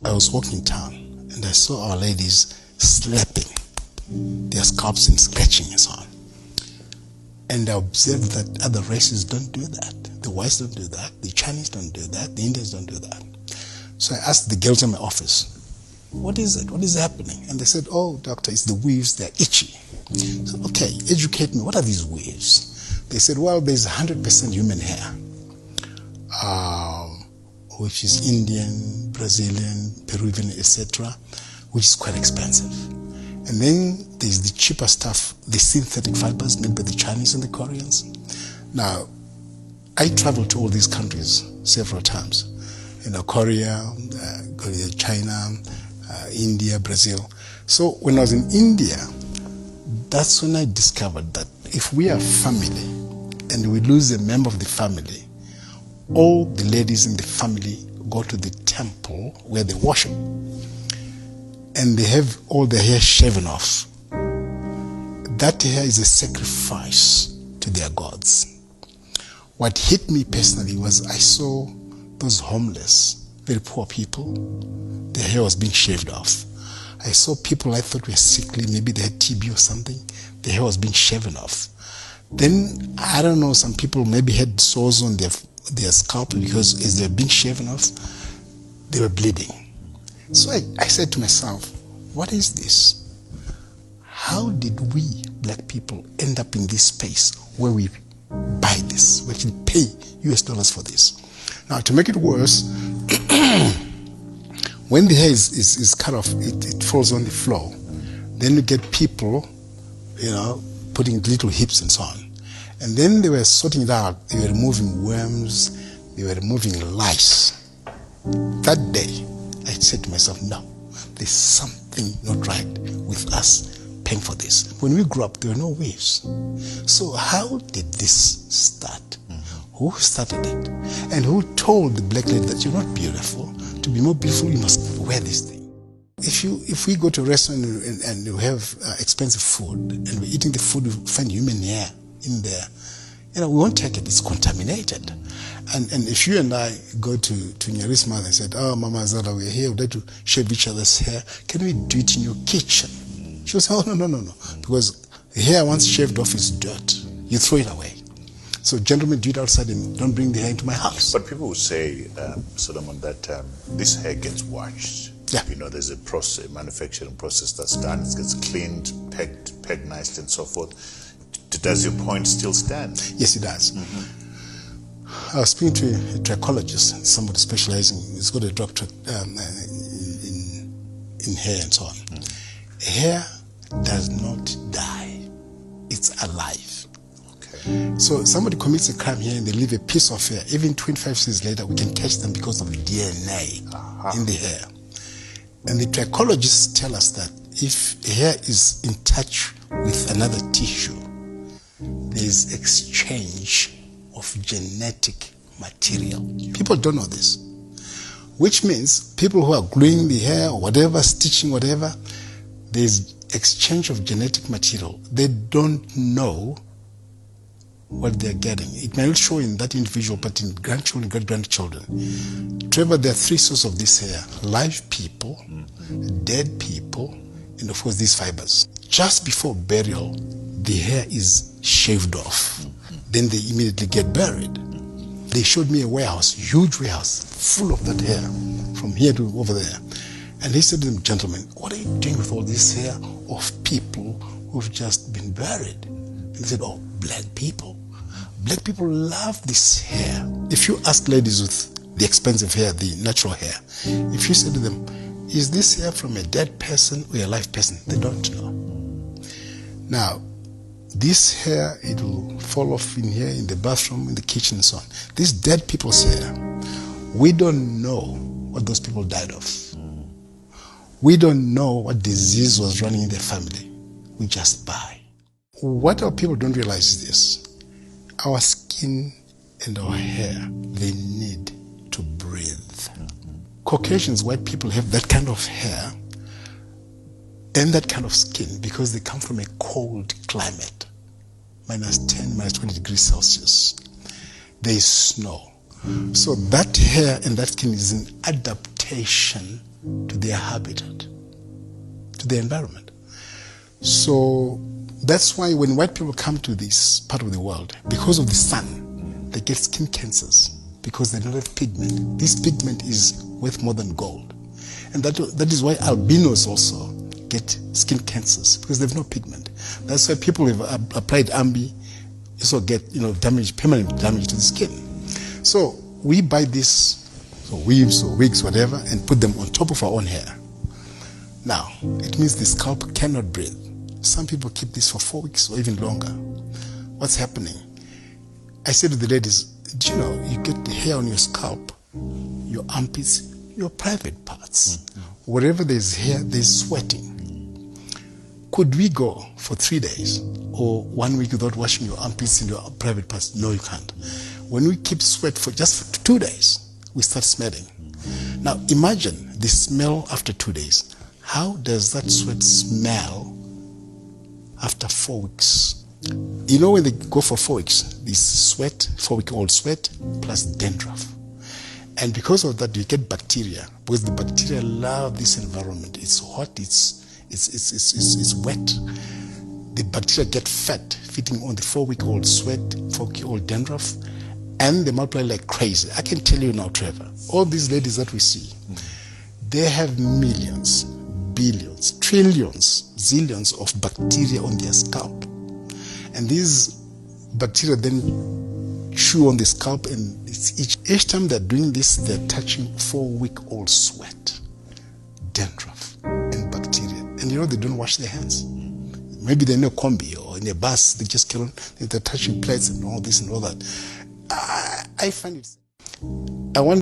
I was walking in town and I saw our ladies slapping their scalps and scratching and so on. And I observed that other races don't do that. The whites don't do that. The Chinese don't do that. The Indians don't do that. So I asked the girls in my office, what is it? What is happening? And they said, oh, doctor, it's the weaves. They're itchy. So, okay, educate me. What are these weaves? They said, well, there's 100% human hair, which is Indian, Brazilian, Peruvian, etc., which is quite expensive. And then there's the cheaper stuff, the synthetic fibers made by the Chinese and the Koreans. Now, I traveled to all these countries several times. Korea, China, India, Brazil. So when I was in India, that's when I discovered that if we are family and we lose a member of the family, all the ladies in the family go to the temple where they worship. And they have all their hair shaven off. That hair is a sacrifice to their gods. What hit me personally was I saw those homeless, very poor people, their hair was being shaved off. I saw people I thought were sickly, maybe they had TB or something, their hair was being shaven off. Then, I don't know, some people maybe had sores on their scalp because as they were being shaven off, they were bleeding. So I said to myself, what is this? How did we, black people, end up in this space where we buy this, we actually pay US dollars for this? Now, to make it worse, when the hair is cut off, it falls on the floor. Then you get people, putting little hips and so on. And then they were sorting it out. They were removing worms. They were removing lice. That day, I said to myself, no, there's something not right with us paying for this. When we grew up, there were no waves. So how did this start? Who started it? And who told the black lady that you're not beautiful? To be more beautiful, you must wear this thing. If we go to a restaurant and we have expensive food, and we're eating the food, we find human hair in there, we won't take it, it's contaminated. And if you and I go to Nyari's mother and said, oh, Mama Zara, we're here, we'd like to shave each other's hair, can we do it in your kitchen? She'll say, oh, no, because the hair once shaved off is dirt. You throw it away. So gentlemen, do it outside and don't bring the hair into my house. But people will say, Solomon, that this hair gets washed. Yeah. There's a manufacturing process that's done. It gets cleaned, pegged nicely and so forth. Does your point still stand? Yes, it does. I was speaking to a trichologist, somebody specializing, he's got a doctorate in hair and so on. Hair does not die. It's alive. Okay. So somebody commits a crime here and they leave a piece of hair. Even 25 years later, we can catch them because of DNA in the hair. And the trichologists tell us that if hair is in touch with another tissue, there is exchange of genetic material. People don't know this. Which means people who are gluing the hair or whatever, stitching whatever, there's exchange of genetic material. They don't know what they're getting. It may not show in that individual, but in grandchildren, great-grandchildren. Trevor, there are three sources of this hair: live people, dead people, and of course these fibers. Just before burial, the hair is shaved off. Then they immediately get buried. They showed me a warehouse, huge warehouse, full of that hair, from here to over there. And he said to them, gentlemen, what are you doing with all this hair of people who've just been buried? And they said, oh, black people. Black people love this hair. If you ask ladies with the expensive hair, the natural hair, if you say to them, is this hair from a dead person or a live person? They don't know. Now, this hair, it will fall off in here, in the bathroom, in the kitchen, and so on. This dead people's hair, we don't know what those people died of. We don't know what disease was running in their family. We just buy. What our people don't realize is this. Our skin and our hair, they need to breathe. Caucasians, white people, have that kind of hair and that kind of skin because they come from a cold climate. -10, -20 degrees Celsius. There is snow. So that hair and that skin is an adaptation to their habitat, to their environment. So that's why when white people come to this part of the world, because of the sun, they get skin cancers because they don't have pigment. This pigment is worth more than gold. And that is why albinos also get skin cancers, because they have no pigment. That's why people who have applied Ambi also get damage, permanent damage to the skin. So we buy this weaves or wigs, whatever, and put them on top of our own hair. Now, it means the scalp cannot breathe. Some people keep this for 4 weeks or even longer. What's happening? I said to the ladies, do you know, you get the hair on your scalp, your armpits, your private parts. Wherever there's hair, there's sweating. Could we go for 3 days or 1 week without washing your armpits and your private parts? No, you can't. When we keep sweat for just 2 days, we start smelling. Now imagine the smell after 2 days. How does that sweat smell after 4 weeks? You know, when they go for 4 weeks, this sweat, 4-week-old sweat, plus dandruff. And because of that, you get bacteria, because the bacteria love this environment. It's hot, it's wet. The bacteria get fat, feeding on the 4-week-old sweat, 4-week-old dandruff, and they multiply like crazy. I can tell you now, Trevor, all these ladies that we see, they have millions, billions, trillions, zillions of bacteria on their scalp. And these bacteria then chew on the scalp, and each time they're doing this, they're touching 4-week-old sweat, dandruff, and bacteria. And they don't wash their hands. Maybe they're in a combi or in a bus, they just carry on, they're touching plates and all this and all that. I find it. I want